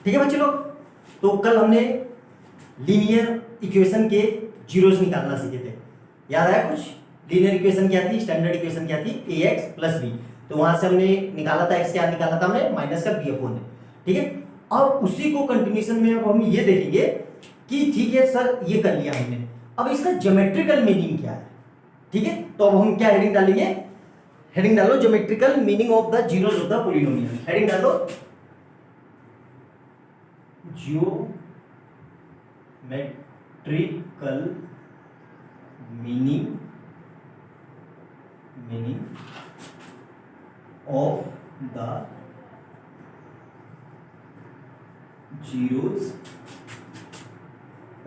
ठीक है बच्चे लोग, तो कल हमने लीनियर इक्वेशन के जीरोस निकालना सीखे थे, याद आया कुछ? लीनियर इक्वेशन क्या थी, स्टैंडर्ड इक्वेशन क्या थी, ax प्लस b, तो वहां से हमने निकाला था x, क्या निकाला था हमने, माइनस का b अपॉन है। ठीक है, अब उसी को कंटिन्यूएशन में अब हम ये देखेंगे कि ठीक है सर ये कर लिया हमने, अब इसका ज्योमेट्रिकल मीनिंग क्या है। ठीक है, तो अब हम क्या हेडिंग डालेंगे, हेडिंग डालो geometrical meaning of the zeros of the polynomial, heading डालो geometrical meaning of the zeros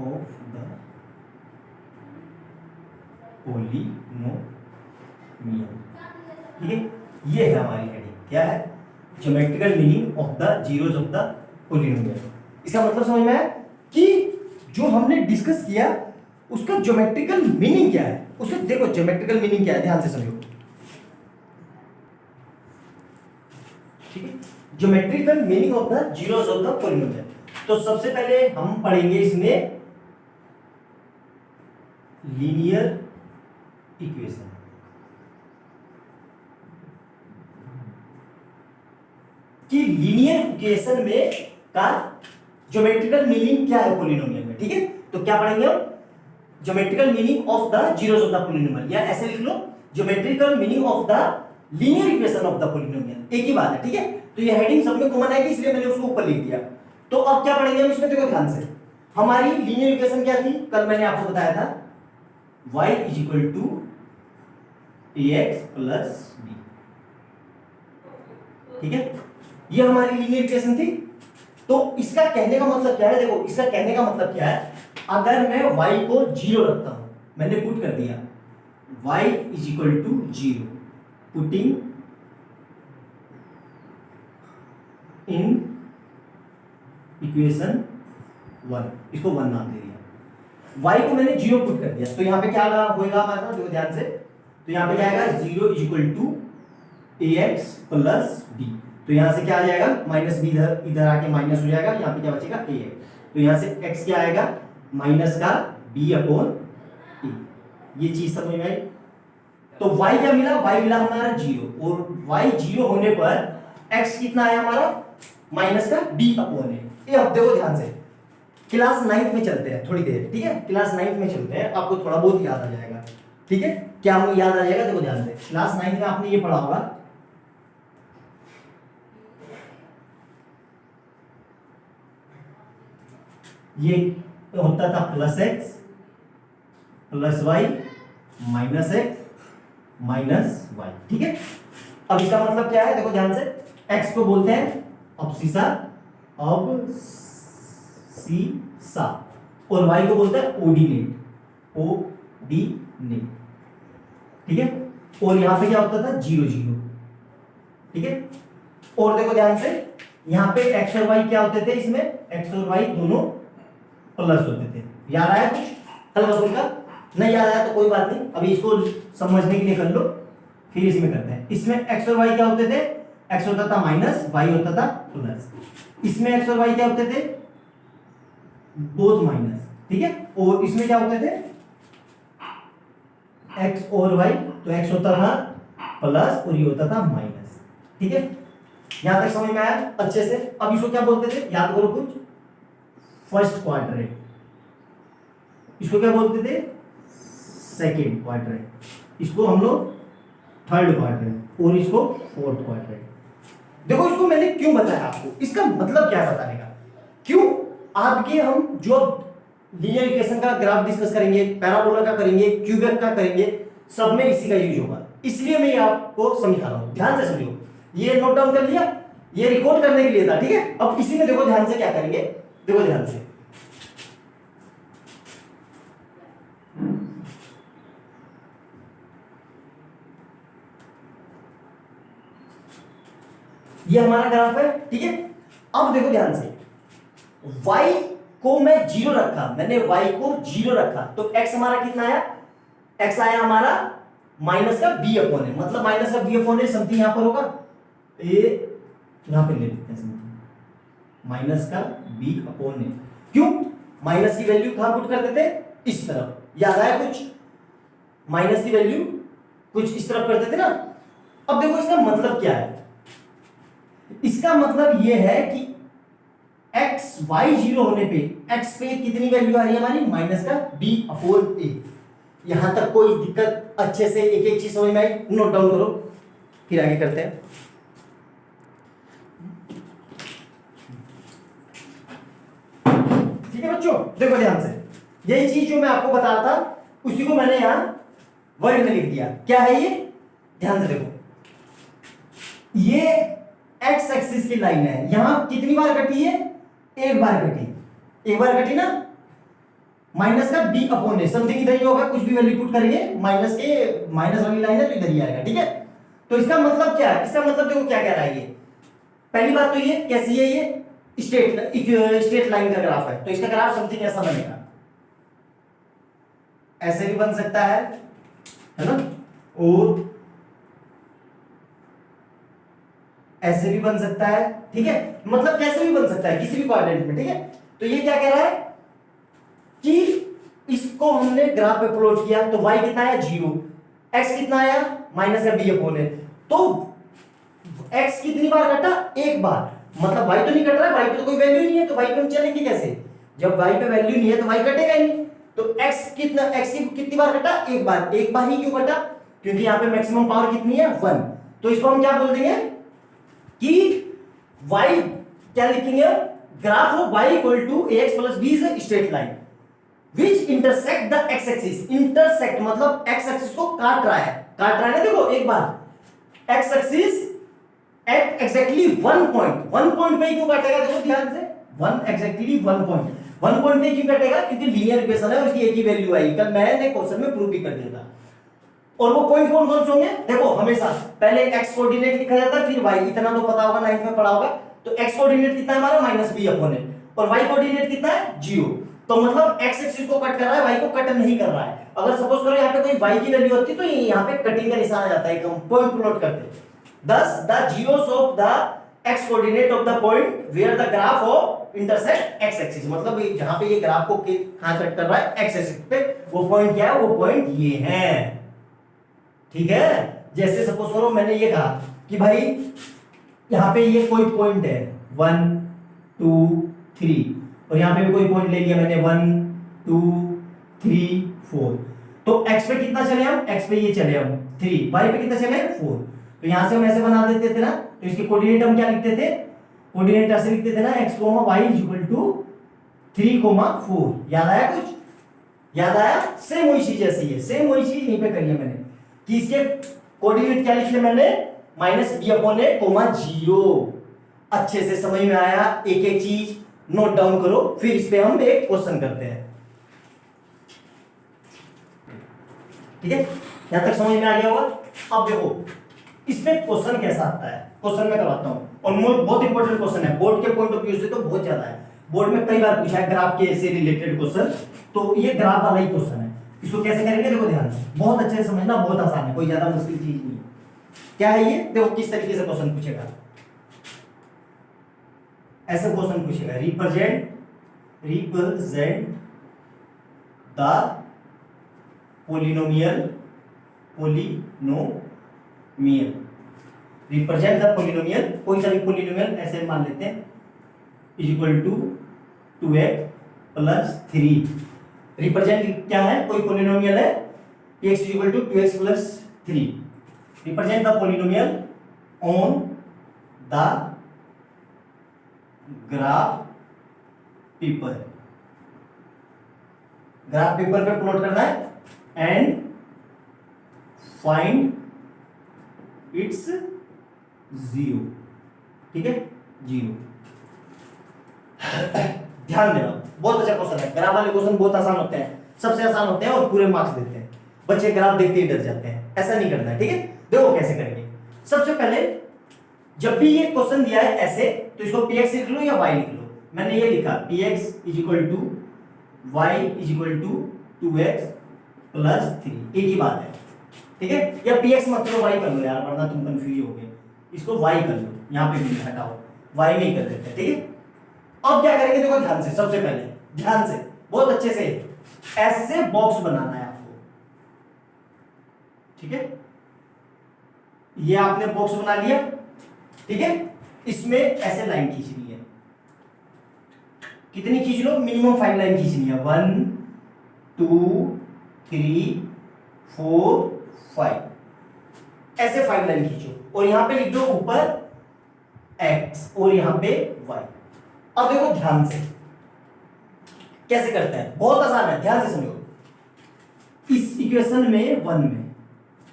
of the polynomial. ठीक है, ये है हमारी हेडिंग, क्या है, geometrical meaning of the zeros of the polynomial. इसका मतलब समझ में आया कि जो हमने डिस्कस किया उसका ज्योमेट्रिकल मीनिंग क्या है, उसका देखो ज्योमेट्रिकल मीनिंग क्या है, ध्यान से समझो। ठीक है, geometrical meaning of the zeros of the polynomial. तो सबसे पहले हम पढ़ेंगे इसमें लीनियर इक्वेशन। कि लीनियर इक्वेशन में का ज्योमेट्रिकल मीनिंग क्या है पॉलिनोमियल में। ठीक है, तो क्या पढ़ेंगे हम, geometrical meaning of the zeros of the polynomial, या ऐसे लिख लो geometrical meaning of the linear equation of the polynomial, एक ही बात है। ठीक है, तो ये हेडिंग सब में कॉमन है इसलिए मैंने उसको ऊपर लिख दिया। तो अब क्या पढ़ेंगे हम इसमें, देखो ध्यान से, हमारी लीनियर इक्वेशन क्या थी, कल मैंने आपको बताया था y is equal to ax plus b। ठीक है, ये हमारी लीनियर इक्वेशन थी। तो इसका कहने का मतलब क्या है, देखो इसका कहने का मतलब क्या है, अगर मैं y को जीरो रखता हूं, मैंने पुट कर दिया y is equal to zero, putting in equation 1, इसको 1 नाम दे दिया, y को मैंने जीरो पुट कर दिया, तो यहां पे क्या होगा हमारा, देखो ध्यान से, तो यहां पे क्या आएगा, zero is equal to ax plus b, तो यहां से क्या आ जाएगा, माइनस b इधर इधर आके माइनस हो जाएगा, यहां पे क्या बचेगा a, तो यहां से x क्या आएगा, माइनस का b अपॉन a, ये चीज समझ में आई। तो y क्या मिला, y मिला हमारा जीरो, और y जीरो होने पर x कितना आया हमारा, माइनस का b अपॉन a। ये अब देखो ध्यान से, क्लास 9th में चलते हैं थोड़ी देर, ठीक है, क्लास 9th में चलते हैं, आपको थोड़ा बहुत याद आ जाएगा। ठीक है, क्या हमें याद आ जाएगा, देखो ध्यान से, क्लास 9th में आपने ये पढ़ा होगा, ये होता था plus x plus y minus x minus y. ठीक है, अब इसका मतलब क्या है, देखो ध्यान से, एक्स को बोलते हैं अब्सिसा, अब्सिसा, और वाई को बोलते हैं ओर्डिनेट, ओर्डिनेट। ठीक है, और यहां पे क्या होता था, जीरो जीरो। ठीक है, और देखो ध्यान से, यहां पे एक्स और वाई क्या होते थे, इसमें एक्स और वाई दोनों प्लस होते थे। याद आया कुछ हल्का फुल्का, नहीं याद आया तो कोई बात नहीं, अभी इसको समझने के लिए कर लो, फिर इसमें करते हैं। इसमें एक्स और वाई क्या होते थे, एक्स होता था माइनस, वाई होता था प्लस। इसमें एक्स और वाई क्या होते थे, बोथ माइनस। ठीक है, और इसमें क्या होते थे, एक्स और वाई, तो एक्स होता था प्लस और ये होता था माइनस। ठीक है, यहां तक समझ में आया अच्छे से। अब इसको क्या बोलते थे, याद करो कुछ, फर्स्ट क्वाड्रेंट, इसको क्या बोलते थे, सेकंड क्वाड्रेंट, इसको हम लोग थर्ड क्वाड्रेंट, और इसको फोर्थ क्वाड्रेंट। देखो इसको मैंने क्यों बताया आपको, इसका मतलब क्या है बताने का, क्यों आपके हम जो लीनियर इक्वेशन का ग्राफ डिस्कस करेंगे, पैराबोला का करेंगे, क्यूबिक का करेंगे, सब में इसी का यूज होगा, इसलिए मैं आपको समझा रहा हूं, ध्यान से समझो। ये नोट डाउन कर लिया, ये रिकॉर्ड करने के लिए था। ठीक है, अब इसी में देखो ध्यान से क्या करेंगे, देखो ध्यान से, ये हमारा ग्राफ है। ठीक है, अब देखो ध्यान से, y को मैं जीरो रखा, मैंने y को जीरो रखा, तो x हमारा कितना आया, x आया हमारा माइनस का b अपॉन है, मतलब माइनस का b अपॉन है, समथिंग यहां पर होगा, ये यहां पे ले लेते हैं समथिंग, माइनस का b अपॉन ए। क्यों माइनस की वैल्यू कहां पुट करते थे, इस तरफ, याद आया कुछ, माइनस की वैल्यू कुछ इस तरफ करते थे ना। अब देखो इसका मतलब क्या है, इसका मतलब यह है कि एक्स वाई जीरो होने पे एक्स पे कितनी वैल्यू आ रही है हमारी, माइनस का b अपॉन ए। यहां तक कोई दिक्कत, अच्छे से एक एक चीज समझ में आई, नोट डाउन करो, फिर आगे करते हैं। ठीक है बच्चों, देखो ध्यान से, यही चीज जो मैं आपको बता रहा था उसी को मैंने यहां वर्ड में लिख दिया। क्या है ये, ध्यान से देखो, ये एक्स एक्सिस की लाइन है, यहां कितनी बार कटी है, एक बार कटी, एक बार कटी ना, माइनस का b अपॉन ए, समथिंग इधर ही होगा, कुछ भी वैल्यू पुट करेंगे माइनस के, माइनस वाली लाइन है तो इधर ही आएगा। ठीक है, तो इसका मतलब क्या है, इसका मतलब देखो क्या कह रहा है ये, पहली बात तो ये कैसी है, ये स्ट्रेट लाइन का ग्राफ है, तो इसका ग्राफ समथिंग ऐसा बनेगा, ऐसे भी बन सकता है ना, और ऐसे भी बन सकता है। ठीक है, मतलब कैसे भी बन सकता है किसी भी क्वाड्रेंट में। ठीक है, तो ये क्या कह रहा है कि इसको हमने ग्राफ पे प्लॉट किया तो y कितना आया 0, x कितना आया माइनस का b अपॉन है, तो x कितनी बार कटा, एक बार, मतलब y तो नहीं कट रहा है, y पे तो कोई वैल्यू नहीं है, तो y पे हम चलेंगे कैसे, जब y पे वैल्यू नहीं है तो y कटेगा ही नहीं। तो x कितना, x कितनी बार कटा, एक बार, एक बार ही क्यों कटा, क्योंकि यहाँ पे मैक्सिमम पावर कितनी है 1, तो इसको हम क्या बोल देंगे कि y क्या लिखेंगे, graph of y equal to ax plus b is a straight line which intersect the x axis, intersect मतलब एक्स एक्सिस को काट रहा है, काट रहा है ना, देखो एक बार x axis at exactly one point पे क्यों काटेगा, देखो ध्यान से, वन पॉइंट पे क्यों काटेगा, क्योंकि लीनियर इक्वेशन है और इसकी एक ही वैल्यू आई, कल मैंने क्वेश्चन में प्रूव भी कर दिया था। और वो पॉइंट कौन कौन से होंगे, देखो हमेशा पहले एक्स कोऑर्डिनेट लिखा जाता है, फिर वाई, इतना तो पता होगा, 9th में पढ़ा होगा। तो एक्स कोऑर्डिनेट कितना है हमारा माइनस बी अपॉन है, और वाई कोऑर्डिनेट कितना है 0, तो मतलब एक्स एक्सिस को कट कर रहा है, वाई को कट नहीं कर रहा है। अगर सपोज करो यहाँ पे कोई वाई की वैल्यू होती तो यहाँ पे कटिंग का निशान आ जाता है, हम पॉइंट प्लॉट करते, thus the zeros of the x coordinate of the point where the graph of intersect x axis, मतलब जहां पे ये ग्राफ को कहां कट कर रहा है x एक्सिस पे, वो पॉइंट क्या है, वो पॉइंट ये है। ठीक है, जैसे सपोज करो मैंने ये कहा कि भाई यहाँ पे ये कोई पॉइंट है 1 2 3, और यहाँ पे भी कोई पॉइंट ले लिया मैंने 1 2 3 4, तो x पे कितना चले हम, x पे ये चले हम 3, y पे कितना चले 4, तो यहां से हम ऐसे बना देते थे ना, तो इसके कोऑर्डिनेट हम क्या लिखते थे, कोऑर्डिनेट ऐसे लिखते थे ना, x, y = 3, 4, याद आया कुछ, याद आया, सेम वही चीज ऐसी है, सेम वही चीज यहीं पे करी है मैंने, कि इसके कोऑर्डिनेट क्या लिखे मैंने, -b/a, 0। अच्छे से समझ में आया, एक एक चीज नोट डाउन करो, फिर इस पे हम एक क्वेश्चन करते हैं। ठीक है, यहां तक समझ में आ गया होगा। अब देखो इसमें क्वेश्चन कैसा आता है, क्वेश्चन में करवाता हूं, और बहुत इंपॉर्टेंट क्वेश्चन है, बोर्ड के पॉइंट ऑफ व्यू से तो बहुत ज्यादा है, बोर्ड में कई बार पूछा है ग्राफ के से रिलेटेड क्वेश्चन, तो ये ग्राफ वाला ही क्वेश्चन है। इसको कैसे करेंगे, देखो ध्यान से, बहुत अच्छे से समझना, बहुत आसान है, कोई ज्यादा मुश्किल चीज नहीं है। क्या है ये, देखो किस तरीके से क्वेश्चन पूछेगा, ऐसे क्वेश्चन पूछेगा, represent the polynomial represent the polynomial, कोई सा भी पोलिनोमियल ऐसे मान लेते हैं, = 2x + 3। रिप्रेजेंट क्या है, कोई पोलिनोमियल है, x = 2x + 3, represent the polynomial on the graph paper, graph paper पे प्लॉट करना है, एंड फाइंड इट्स 0। ठीक है, 0। ध्यान देना, बहुत अच्छा क्वेश्चन है, ग्राफ वाले क्वेश्चन बहुत आसान होते हैं, सबसे आसान होते हैं और पूरे मार्क्स देते हैं, बच्चे ग्राफ देखते ही डर जाते हैं, ऐसा नहीं करना है। ठीक है, देखो कैसे करेंगे। सबसे पहले जब भी ये क्वेश्चन दिया है ऐसे, तो इसको px लिख लो या y लिख लो, मैंने ये लिखा px = y = 2x + 3, एक ही बात है। ठीक है, या px मत लो, y कर लो यार, वरना तुम कंफ्यूज होगे, इसको y कर लो, यहां पे भी हटाओ, y नहीं कर देते। ठीक है, अब क्या करेंगे, देखो ध्यान से, सबसे पहले ध्यान से, बहुत अच्छे से ऐसे बॉक्स बनाना है आपको, ठीक है। ये आपने बॉक्स बना लिया, ठीक है। इसमें ऐसे लाइन खींचनी है, कितनी खींच लो, मिनिमम 5 लाइन खींचनी है, 1 2 3 4 5, ऐसे 5 लाइन खींचो और यहां पे लिख दो ऊपर x और यहां पे y। अब देखो ध्यान से कैसे करते हैं, बहुत आसान है, ध्यान से समझो। इस इक्वेशन में 1 में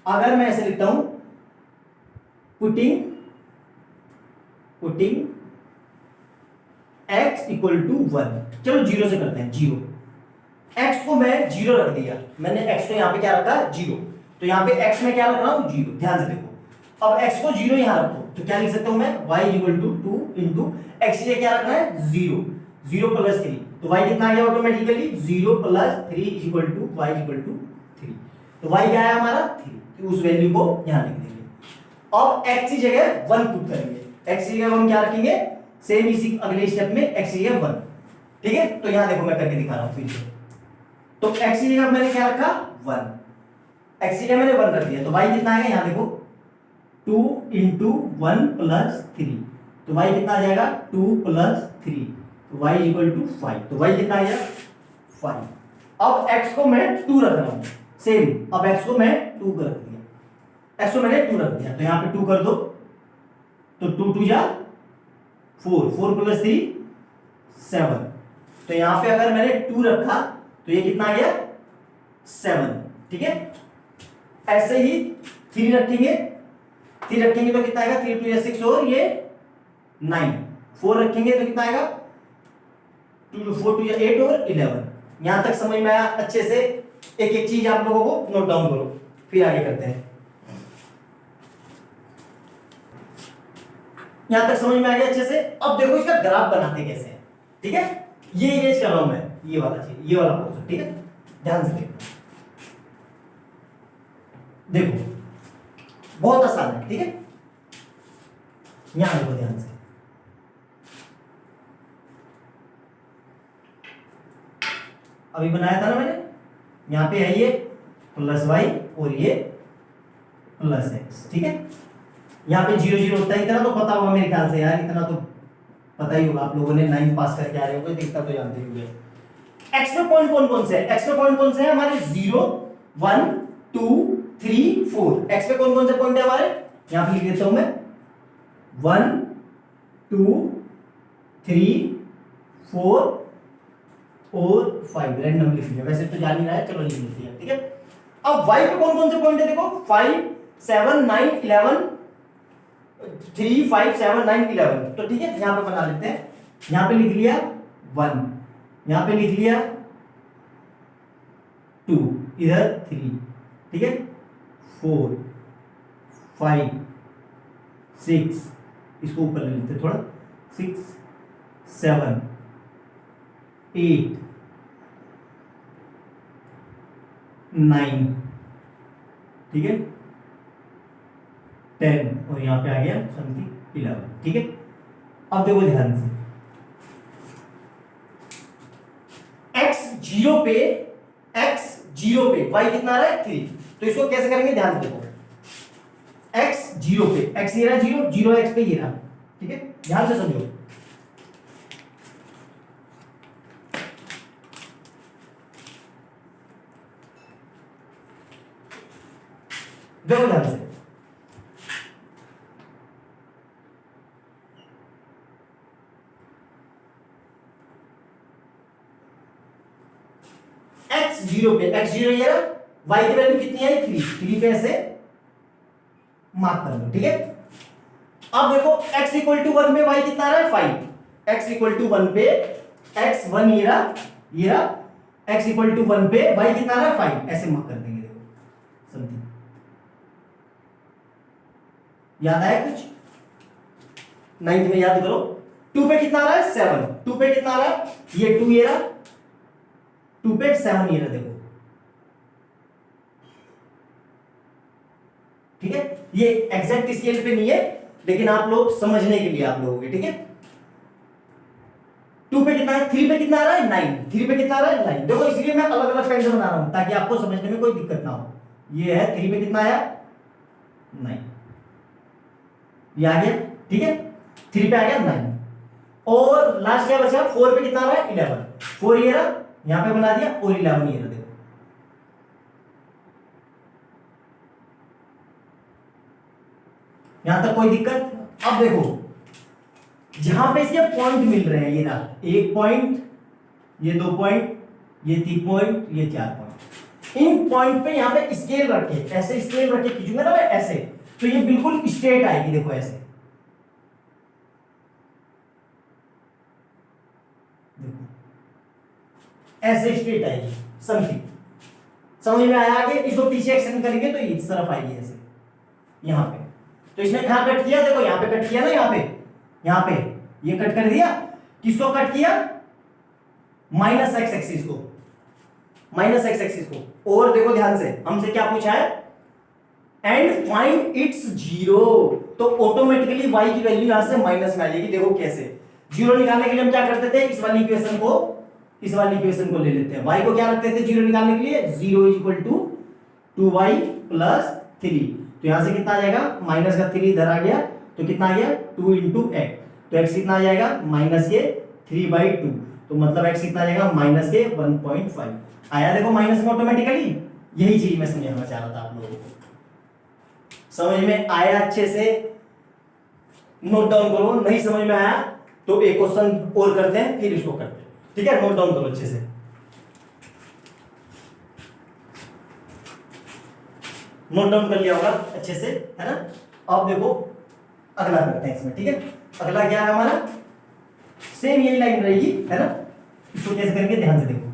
अगर मैं ऐसे लिखता हूं, पुटिंग x इक्वल टू 1, चलो 0 से करते हैं, 0, x को मैं 0 रख दिया, मैंने x को यहां पे क्या रखा, 0, तो यहां पे x में क्या रख रहा हूं, 0, ध्यान से देखो। अब x को 0 यहां रखो तो क्या लिख सकता हूं मैं, y equal to 2 into x, ये क्या रखना है, 0, 0 प्लस 3, तो y कितना आ गया automatically, 0 plus 3 equal to y equal to 3, तो y क्या है हमारा 3, तो उस वैल्यू को यहां लिख देंगे। अब x की जगह 1 पुट करेंगे, x की जगह हम क्या रखेंगे, सेम इसी अगले स्टेप में x की जगह 1, ठीक है। तो यहां देखो मैं करके दिखा रहा हूं फिर से, तो x की जगह मैंने क्या रखा, 1, x की जगह मैंने 1 रख दिया, तो y कितना आएगा, यहां देखो 2 इंटू 1 प्लस 3, तो y कितना आ जाएगा, 2 प्लस 3, तो y इक्वल टू 5, तो y कितना आ जाएगा 5। अब x को मैं 2 रख रहा हूं, सेम, अब x को मैं 2 कर दिया, x को मैंने 2 रख दिया, तो यहां पे 2 कर दो, तो 2 2 जा 4, 4 प्लस 3 7, तो यहां पे अगर मैंने 2 रखा तो ये कितना आ गया 7, ठीक है। ऐसे ही 3 रखेंगे, 3 रखेंगे तो कितना आएगा, 3 2 या 6 और ये 9, 4 रखेंगे तो कितना आएगा, 2 4 2 या 8 और 11। यहां तक समझ में आया अच्छे से, एक एक चीज आप लोगों को नोट डाउन करो, फिर आगे करते हैं। यहां तक समझ में आ गया अच्छे से। अब देखो इसका ग्राफ बनाते कैसे हैं, ठीक है। ये इमेज कर रहा हूं मैं, ये वाला चीज, ये वाला पोर्शन, ठीक है, ध्यान से देखो, देखो बहुत आसान है, ठीक है। यहां देखो ध्यान से, अभी बनाया था ना मैंने, यहां पे है ये प्लस y और ये प्लस x, ठीक है। यहाँ पे 0 0 होता है, इतना तो पता होगा मेरे ख्याल से यार, इतना तो पता ही होगा, आप लोगों ने 9 पास करके आ रहे होंगे, इतना तो जानते होंगे। x में पॉइंट कौन कौन से है, x में पॉइंट कौन से है हमारे, 0 1 2 3 4, x में कौन कौन से पॉइंट है हमारे, यहां पे लिख देता हूं मैं 1 2 3 4 और 5, रैंडम लिख दिया, वैसे तो जान नहीं रहा है, चलो लिख लेते हैं, ठीक है। अब y पे कौन कौन से पॉइंट है, देखो 5 7 9 11 3 5 7 9 11, तो ठीक है, यहां पे बना लेते हैं। यहां पे लिख लिया 1, यहां पे लिख लिया 2, इधर 3, ठीक है, 4 5 6, इसको ऊपर ले लेते हैं थोड़ा, 6 7 8 9, ठीक है, 10 और यहां पे आ गया समथिंग 11, ठीक है। अब देखो ध्यान से, x 0 पे y कितना आ रहा है 3, तो इसको कैसे करेंगे, ध्यान से देखो, x 0 पे, x ये रहा 0 0 x पे ये रहा, ठीक है, ध्यान से समझो। देखो ध्यान से, x 0 पे, x 0 ये रहा, y की वैल्यू कितनी है 3 पे ऐसे मार्क कर लो, ठीक है। अब देखो x इक्वल टू 1 पे y कितना आ रहा है 5, x इक्वल टू 1 पे x 1 ये रहा, x इक्वल टू 1 पे y कितना आ रहा है 5, ऐसे मार्क कर देंगे, देखो समथिंग, याद आया कुछ, 9th में याद करो। 2 पे कितना आ रहा है 7, 2 पे कितना आ रहा है, ये 2 ये रहा, 2 पे 7 ये रहा, देखो, ठीक है। ये एग्जैक्ट स्केल पे नहीं है, लेकिन आप लोग समझने के लिए आप लोगों के, ठीक है। 3 पे कितना आ रहा है 9, 3 पे कितना आ रहा है 9। देखो इसलिए मैं अलग अलग पेन से बना रहा हूं ताकि आपको समझने में कोई दिक्कत ना हो। ये है 3 पे कितना आया 9, ये आ गया, ठीक है, 3 पे आ गया 9। और लास्ट क्या बचा 4 पे कितना आ रहा है 11, 4 ये रहा, यहां पे बना दिया, और 11 ये रहा। देखो यहां तक कोई दिक्कत? अब देखो जहां पे इसके पॉइंट मिल रहे हैं, ये रहा 1 पॉइंट, ये 2 पॉइंट, ये 3 पॉइंट, ये 4 पॉइंट। इन पॉइंट पे यहां पे स्केल रख के, ऐसे स्केल रख के खींचूंगा ना मैं ऐसे, तो ये बिल्कुल स्ट्रेट आएगी। देखो ऐसे, देखो ऐसे स्ट्रेट आएगी समथिंग। समझ में आया? आगे इसको पीछे एक्सटेंड करेंगे तो इस तरफ आएगी ऐसे, यहां पे। तो इसने कहां कट किया? देखो यहां पे कट किया ना, यहां पे ये कट कर दिया। किसको कट किया? माइनस एक्स एक्सिस को, माइनस एक्स एक्सिस को। और देखो ध्यान से, हमसे क्या पूछा है? And find its zero. तो ऑटोमेटिकली y की वैल्यू यहां से माइनस में आ जाएगी। देखो कैसे, जीरो निकालने के लिए हम क्या करते थे? इस वाली इक्वेशन को ले लेते हैं। y को क्या रखते थे जीरो निकालने के लिए? 0 is equal to 2y plus 3। तो यहां से कितना आ जाएगा? माइनस का 3 इधर आ गया, तो कितना आ गया 2 इंटू एक्स। तो x कितना आ जाएगा? माइनस के 3/2। तो मतलब x कितना आ जाएगा? माइनस के 1.5 आया। देखो माइनस में ऑटोमेटिकली। यही चीज मैं समझाना चाह रहा था आप लोगों को। समझ में आया? अच्छे से नोट डाउन करो। नहीं समझ में आया तो एक क्वेश्चन और करते हैं, फिर इसको करते हैं, ठीक है? नोट डाउन करो अच्छे से। नोट डाउन कर लिया होगा अच्छे से, है ना? अब देखो अगला करते हैं इसमें, ठीक है? अगला क्या है हमारा? सेम यही लाइन रहेगी, है ना? इसको कैसे करेंगे ध्यान से देखो।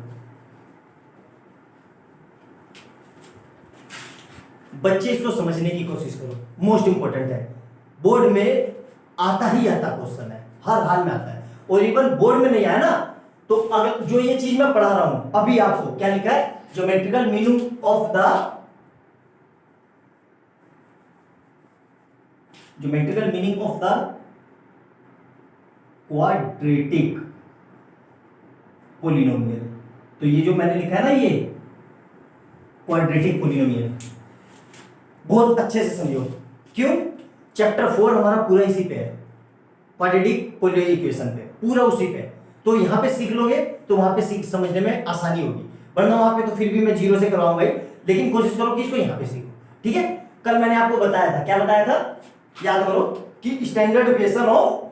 बच्चे इसको समझने की कोशिश करो, मोस्ट इंपॉर्टेंट है। बोर्ड में आता ही आता क्वेश्चन है, हर हाल में आता है। और इवन बोर्ड में नहीं आया ना, तो अगर जो ये चीज मैं पढ़ा रहा हूं अभी आपको, क्या लिखा है? Geometrical meaning of the quadratic polynomial. तो ये जो मैंने लिखा है ना, ये क्वाड्रेटिक पोलिनोमियल, बहुत अच्छे से समझो। क्यों? चैप्टर 4 हमारा पूरा इसी पे है, क्वाड्रेटिक पोलिनोमियल इक्वेशन पे, पूरा उसी पे। तो यहां पे सीख लोगे तो वहां पे सीख समझने में आसानी होगी, वरना वहां पे तो फिर भी मैं जीरो से करवाऊंगा भाई। लेकिन कोशिश करो कि इसको यहां पे सीखो, ठीक है? कल मैंने आपको बताया था, क्या बताया था? याद करो कि standard equation of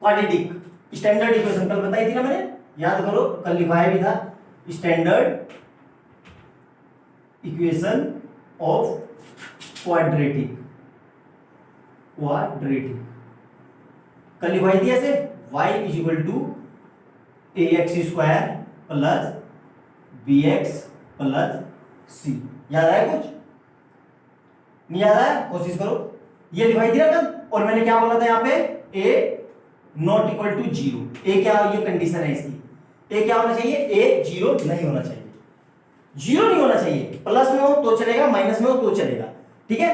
quadratic, standard equation कल बताई थी ना मैंने, याद करो, कल लिखवाया भी था। स्टैंडर्ड इक्वेशन ऑफ क्वाड्रेटिक कल लिखवाई थी ऐसे, y is equal to ax square plus bx plus c। याद आया कुछ? नहीं याद आया? कोशिश करो। ये लिखवाई थी ना कल। और मैंने क्या बोला था यहाँ पे? a not equal to 0। A क्या, ये कंडीशन है इसकी। ए क्या होना चाहिए? ए 0 नहीं होना चाहिए, 0 नहीं होना चाहिए। प्लस में हो तो चलेगा, माइनस में हो तो चलेगा, ठीक है?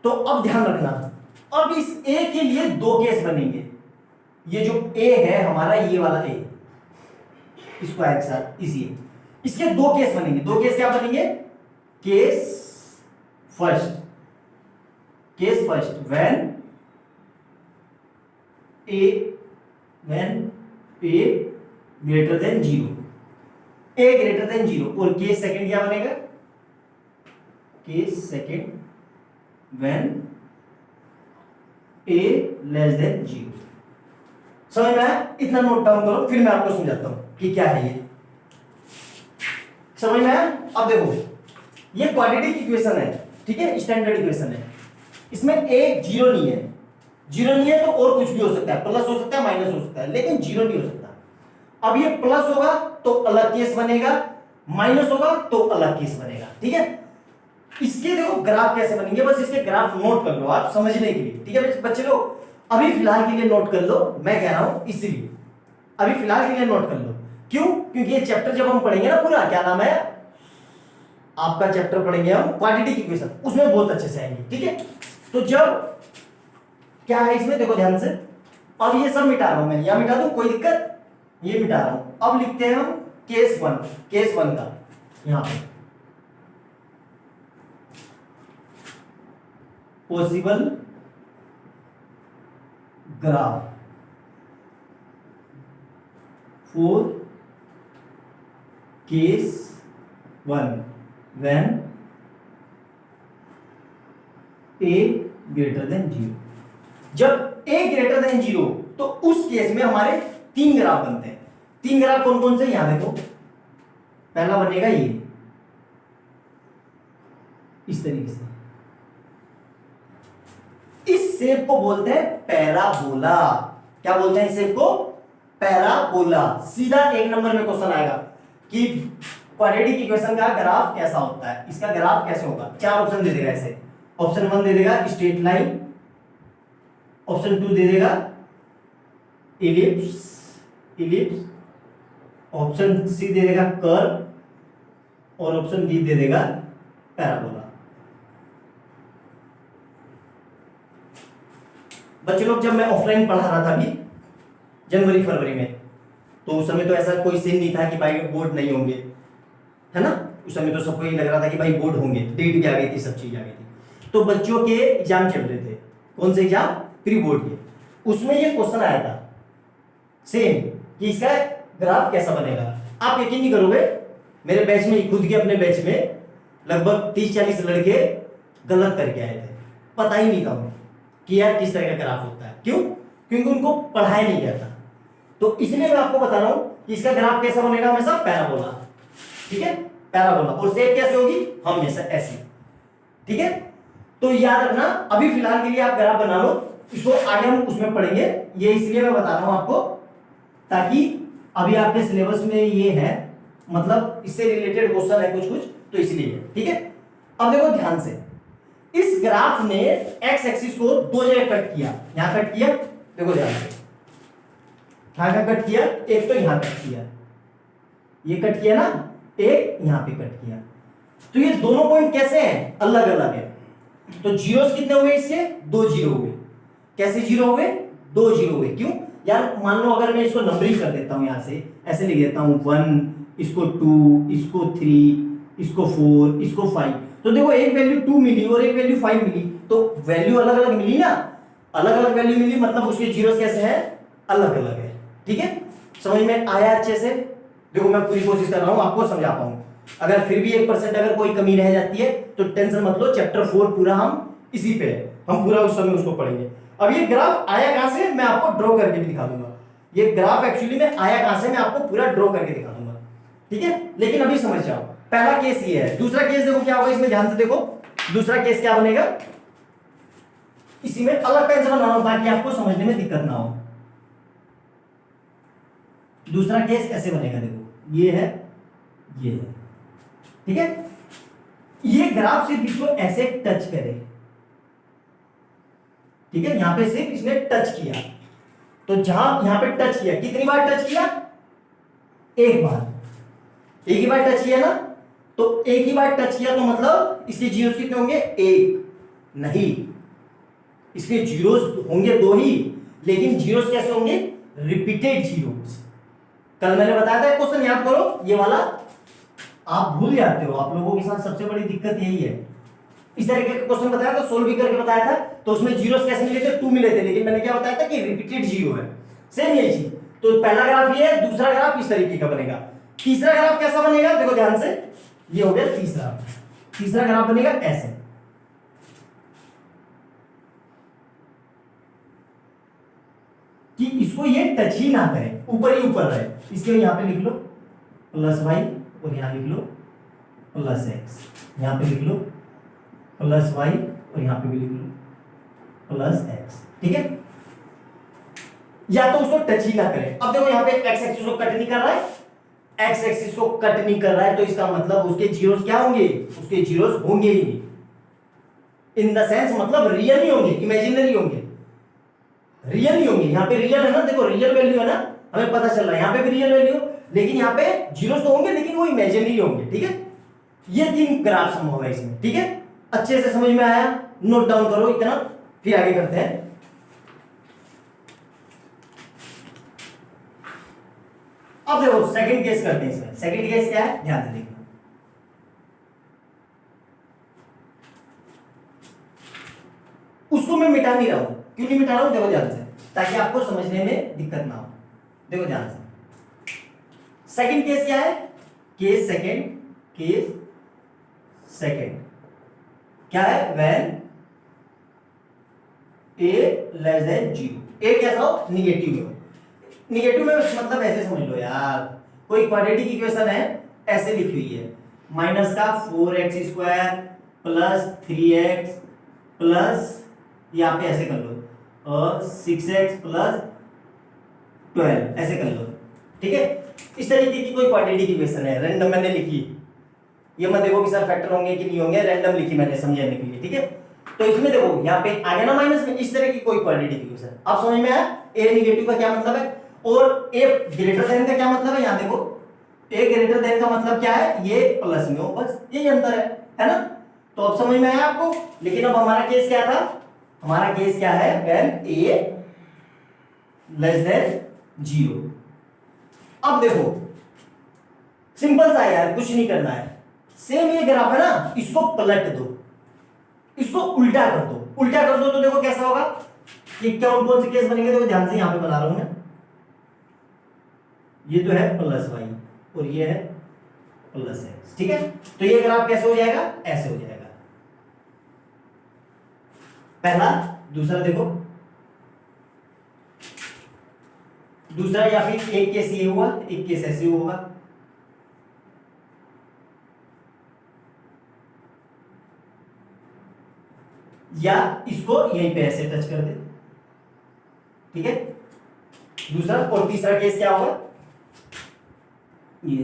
तो अब ध्यान रखना, अब इस ए के लिए दो केस बनेंगे। ये जो ए है हमारा, ये वाला ए स्क्वायर के साथ इसी, इसके दो केस बनेंगे। दो केस क्या बनेंगे? Case first when A greater than 0, A greater than 0। और केस सेकंड क्या बनेगा? Case second when A less than 0। समझ में आया? इतना नोट डाउन करो, फिर मैं आपको समझाता हूं कि क्या है ये। समझ में आया? अब देखो, ये क्वाड्रेटिक इक्वेशन है, ठीक है? स्टैंडर्ड इक्वेशन है। इसमें ए 0 नहीं है, 0 नहीं है तो और कुछ भी हो सकता है, प्लस हो सकता है, माइनस हो सकता है, लेकिन 0 नहीं हो सकता। अब ये प्लस होगा तो अलग केस बनेगा, माइनस होगा तो अलग केस बनेगा, ठीक है? इसके देखो ग्राफ कैसे बनेंगे, बस इसके ग्राफ नोट कर लो आप समझने के लिए, ठीक है बच्चे लोग? अभी फिलहाल के लिए नोट कर लो, मैं कह रहा हूं इसलिए अभी फिलहाल के लिए नोट कर लो। क्यों? क्योंकि ये चैप्टर जब हम पढ़ेंगे ना पूरा, क्या नाम है आपका चैप्टर, पढ़ेंगे हम क्वाड्रेटिक इक्वेशन, उसमें बहुत अच्छे से आएंगे, ठीक है? तो जब क्या है इसमें, देखो ध्यान से, अब ये सब मिटा रहा हूं मैं, या मिटा दूं, कोई दिक्कत? ये मिटा रहा हूं। अब लिखते हैं हम केस वन का यहां पे possible graph for case one when a greater than 0। जब a ग्रेटर देन 0 तो उस केस में हमारे 3 ग्राफ बनते हैं। 3 ग्राफ कौन कौन से, यहां देखो। पहला बनेगा ये इस तरीके से, इस शेप को बोलते हैं पैराबोला। क्या बोलते हैं इस शेप को? पैराबोला। सीधा 1 नंबर में क्वेश्चन आएगा कि क्वाड्रेटिक इक्वेशन का ग्राफ कैसा होता है, इसका ग्राफ कैसे होगा। 4 ऑप्शन दे देगा ऐसे। ऑप्शन 1 दे देगा स्ट्रेट लाइन, ऑप्शन 2 दे देगा इलिप्स, ऑप्शन सी दे देगा कर्व और ऑप्शन डी दे देगा पैराबोला। बच्चे लोग, जब मैं ऑफलाइन पढ़ा रहा था अभी जनवरी फरवरी में, तो उस समय तो ऐसा कोई सीन नहीं था कि भाई बोर्ड नहीं होंगे, है ना। उस समय तो सबको ये लग रहा था कि भाई बोर्ड होंगे, डेट भी आ गई थी, सब चीज आ गई थी। तो बच्चों के एग्जाम चल रहे थे। कौन से एग्जाम? प्री बोर्ड के। उसमें ये क्वेश्चन आया था सेम कि इसका ग्राफ कैसा बनेगा। आप यकीन नहीं करोगे, मेरे बैच में, खुद के अपने बैच में लगभग 30-40 लड़के गलत करके आए थे। पता ही नहीं था उन्हें कि यार किस तरह का ग्राफ होता है। क्यों? क्योंकि उनको पढ़ाया नहीं गया था। तो इसलिए मैं आपको बता रहा हूं कि इसका ग्राफ कैसा बनेगा, हमेशा पैराबोला। ठीक है, पैराबोला। और शेप कैसे होगी? हमेशा ऐसी। ठीक है, तो याद रखना। अभी फिलहाल के लिए आप ग्राफ बना लो, इसको आगे हम उसमें पढ़ेंगे। ये इसलिए मैं बता रहा हूं आपको ताकि अभी आपके सिलेबस में ये है, मतलब इससे रिलेटेड क्वेश्चन है कुछ, तो इसलिए। ठीक है, अब देखो ध्यान से, इस ग्राफ ने एक्स एक्सिस को 2 जगह कट किया। यहां कट किया, देखो ध्यान से, यहां कट किया, एक तो यहां कट किया, ये कट किया ना, एक यहां पे कट किया। तो ये दोनों पॉइंट कैसे हैं? अलग अलग है। तो जीरोस कितने हुए इसके? 2 जीरो हुए। कैसे जीरो हुए? 2 जीरो हुए। क्यों यार? मान लो अगर मैं इसको नंबरिंग कर देता हूं, यहां से ऐसे लिख देता हूं 1, इसको 2, इसको 3, इसको 4, इसको 5, तो देखो एक वैल्यू 2 मिली और एक वैल्यू 5 मिली, तो वैल्यू अलग अलग मिली ना। अलग अलग वैल्यू मिली मतलब उसके जीरोस कैसे हैं? अलग अलग है। ठीक है, समझ में आया अच्छे से? देखो मैं पूरी कोशिश कर रहा हूं आपको समझा पाऊं। अगर फिर भी 1% अगर कोई कमी रह जाती है तो टेंशन मत लो, चैप्टर 4 पूरा हम इसी पे है, हम पूरा उस समय उसको पढ़ेंगे। अब ये ग्राफ आया कहां से, मैं आपको ड्रॉ करके भी दिखा दूंगा। ये ग्राफ एक्चुअली में आया कहां से, मैं आपको पूरा ड्रॉ करके दिखा दूंगा। ठीक है, लेकिन अभी समझ जाओ। पहला केस ये है। दूसरा केस देखो क्या होगा, इसमें ध्यान से देखो। दूसरा केस क्या बनेगा, इसी में अलग पेन से बनाना ताकि आपको समझने में दिक्कत ना हो। दूसरा केस ऐसे बनेगा, देखो ये है, ये है। ठीक है, ये ग्राफ सिर्फ इसको ऐसे टच करे। ठीक है, यहां पे सिर्फ इसने टच किया, तो जहां यहां पे टच किया, कितनी बार टच किया? एक बार। एक ही बार टच किया ना, तो एक ही बार टच किया तो मतलब इसके जीरोस कितने होंगे? 1 नहीं, इसके जीरोस होंगे 2 ही, लेकिन जीरोस कैसे होंगे? Repeated zeros. कल मैंने बताया था, क्वेश्चन याद करो, ये वाला आप भूल जाते हो। आप लोगों के साथ सबसे बड़ी दिक्कत यही है। इस तरीके का क्वेश्चन बताया था, सोल्व भी करके बताया था, तो उसमें जीरोस कैसे मिले थे? 2 मिले थे, लेकिन मैंने क्या बताया था कि रिपीटेड जीरो है। सेम यही चीज। तो पहला ग्राफ ये है, दूसरा ग्राफ इस तरीके का बनेगा। तीसरा ग्राफ कैसा बनेगा? देखो ध्यान से, ये हो गया तीसरा। तीसरा ग्राफ बनेगा ऐसे, कि इसको ये टच ही ना करे, ऊपर ही ऊपर रहे। इसके लिए यहां पे लिख लो +y और यहां लिख लो +x, यहां पे लिख लो +y और यहां पे भी लिख लो +x। ठीक है, या तो उसको टच ही ना करे। अब देखो यहां पे x एक्सिस को कट नहीं कर रहा है, x एक्सिस को कट नहीं कर रहा है, तो इसका मतलब उसके जीरोस क्या होंगे? उसके जीरोस होंगे ही नहीं। इन द सेंस मतलब रियल नहीं होंगे, इमेजिनरी होंगे, रियल नहीं होंगे। यहां पे रियल है ना, देखो रियल वैल्यू है ना, हमें पता चल रहा है यहां पे भी रियल वैल्यू, लेकिन यहां पे जीरोस तो होंगे लेकिन वो इमेजिनरी होंगे। ठीक है, ये 3 ग्राफ संभव है इसमें। ठीक है, अच्छे से समझ में आया? नोट डाउन करो इतना, फिर आगे करते हैं। अब देखो सेकंड केस करते हैं इसमें। सेकंड केस क्या है, ध्यान से देखना। उसको मैं मिटा नहीं रहा हूं। क्यों नहीं मिटा रहा हूं, देखो ध्यान से, ताकि आपको समझने में दिक्कत ना हो। देखो ध्यान से, सेकंड केस क्या है, केस सेकंड क्या है, व्हेन a लेस देन 0। ए कैसा हो, निगेटिव में हो। निगेटिव में मतलब ऐसे समझ लो यार, कोई क्वाड्रेटिक इक्वेशन है, ऐसे लिखी हुई है, माइनस का 4x square plus 3x plus, यहाँ पे ऐसे कर लो, और 6x प्लस 12 ऐसे कर लो, ठीक है। इस तरीके की कोई क्वाड्रेटिक इक्वेशन है, रैंडम मैंने लिखी, ये मत देखो कि सर फैक्टर होंगे कि नहीं होंगे, रैंडम लिखी मैंने समझाने के लिए, ठीक है। तो इसमें देखो यहाँ पे आ गया ना माइनस में, इस तरह की कोई क्वाड्रेटिक इक्वेशन, अब समझ में आया ए निगेटिव का क्या मतलब है और ए ग्रेटर देन का क्या मतलब है। यहाँ देखो ए ग्रेटर देन का मतलब क्या है, ये प्लस में हो, बस यही अंतर है ना। तो अब समझ में आया आपको। लेकिन अब हमारा केस क्या था, हमारा केस क्या है, व्हेन ए लेस देन 0। अब देखो सिंपल सा है यार, कुछ नहीं करना है, सेम ये ग्राफ है ना, इसको पलट दो, इसको उल्टा कर दो। उल्टा कर दो तो देखो कैसा होगा, ये कौन से केस बनेंगे, देखो ध्यान से यहां पे बना रहा हूं मैं। ये तो है प्लस वाई और ये है प्लस एक्स, ठीक है। तो ये ग्राफ कैसे हो जाएगा, ऐसे हो जाएगा, पहला। दूसरा देखो, दूसरा या फिर एक केस ये हुआ, एक केस ऐसे होगा, या इसको यहीं पे ऐसे टच कर दे, ठीक है। दूसरा और तीसरा केस क्या होगा, ये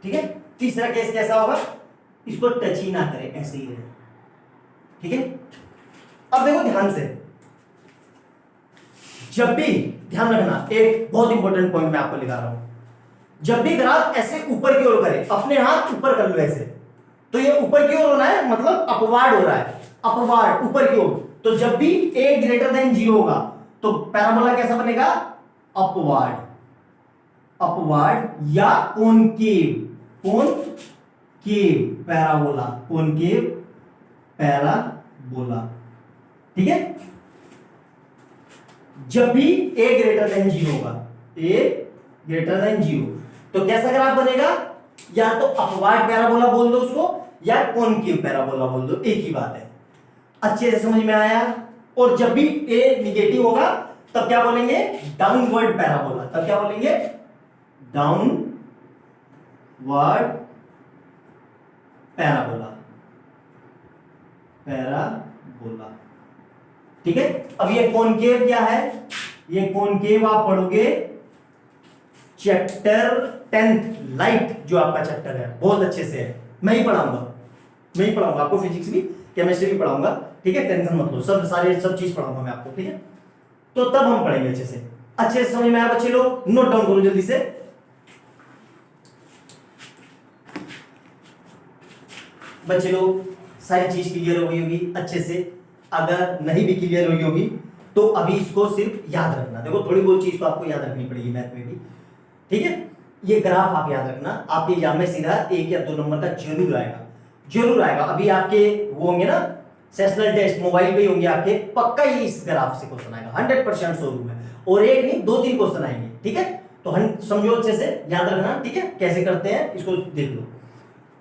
ठीक है। तीसरा केस कैसा होगा, इसको टच ही ना करें, ऐसे ही रहे, ठीक है। अब देखो ध्यान से, जब भी ध्यान रखना, एक बहुत इंपॉर्टेंट पॉइंट मैं आपको लिखा रहा हूं, जब भी ग्राफ ऐसे ऊपर की ओर करे, अपने हाथ ऊपर कर लो ऐसे, तो ये ऊपर की ओर होना है, मतलब अपवार्ड हो रहा है, अपवार्ड ऊपर की ओर। तो जब भी a ग्रेटर देन 0 होगा तो पैराबोला कैसा बनेगा, अपवार्ड, अपवार्ड या concave, concave parabola, concave parabola, ठीक है। जब भी a ग्रेटर देन 0 होगा, a ग्रेटर देन 0, तो कैसा ग्राफ बनेगा, या तो अपवार्ड पैराबोला बोल दो उसको, या कॉनकेव पैराबोला बोल दो, एक ही बात है। अच्छे से समझ में आया। और जब भी a निगेटिव होगा तब क्या बोलेंगे, डाउनवर्ड पैराबोला, तब क्या बोलेंगे, डाउनवर्ड पैराबोला, पैराबोला, ठीक है। अब ये कॉनकेव क्या है, ये कॉनकेव आप पढ़ोगे चैप्टर 10 लाइट, जो आपका चैप्टर है, बहुत अच्छे से है, मैं ही पढ़ाऊंगा आपको, फिजिक्स भी केमिस्ट्री भी पढ़ाऊंगा, ठीक है। टेंशन मत लो, सब चीज पढ़ाऊंगा मैं आपको, ठीक है। तो तब हम पढ़ेंगे अच्छे से समझ में आया बच्चे लोग, नोट डाउन करो जल्दी से। बच्चे लोग सारी चीज क्लियर हो गई होगी अच्छे से, अगर नहीं भी क्लियर हुई होगी तो अभी इसको सिर्फ याद रखना। देखो थोड़ी बहुत चीज तो आपको याद रखनी पड़ेगी मैथ में भी, ठीक है। ये ग्राफ आप याद रखना, आपके एग्जाम में सीधा 1 या 2 नंबर का जरूर आएगा। अभी आपके वो होंगे ना सेशनल टेस्ट, मोबाइल पे ही होंगे आपके, पक्का ही इस ग्राफ से क्वेश्चन आएगा 100% शोरूम है, और एक नहीं 2-3 क्वेश्चन आएंगे, ठीक है। तो हम समझो अच्छे से, याद रखना, ठीक है। कैसे करते हैं इसको देख लो।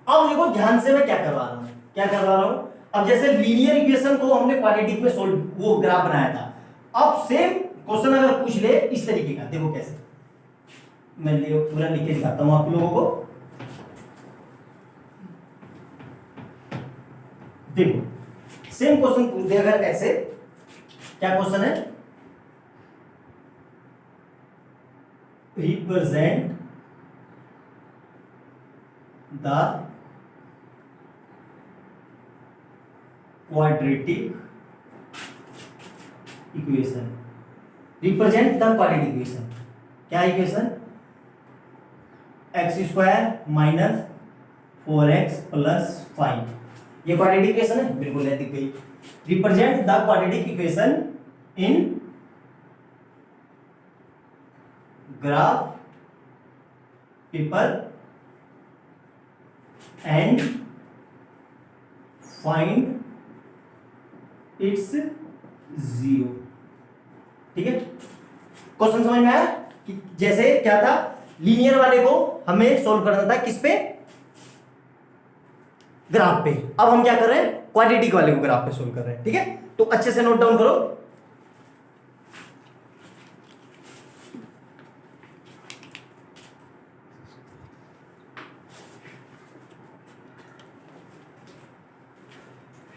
अब देखो ध्यान से मैं क्या करवा रहा हूं, अब जैसे लीनियर इक्वेशन को हमने क्वाड्रेटिक में सोल्व, वो ग्राफ बनाया था, अब सेम क्वेश्चन अगर पूछ ले इस तरीके का, देखो कैसे, मैं पूरा लिख के दिखाता हूं आप लोगों को। देखो सेम क्वेश्चन पूछ दे अगर ऐसे, क्या क्वेश्चन है, represent the quadratic equation, represent the quadratic equation, क्या इक्वेशन, x² - 4x + 5 ये क्वाड्रेटिक इक्वेशन है, बिल्कुल है, दिख गई। Represent the quadratic equation in graph paper and find its zero. ठीक है, क्वेश्चन समझ में आया कि जैसे क्या था, लीनियर वाले को हमें सोल्व करना था किस पे, ग्राफ पे। अब हम क्या कर रहे हैं, क्वाड्रेटिक वाले को ग्राफ पे सोल्व कर रहे हैं। ठीक है, तो अच्छे से नोट डाउन करो।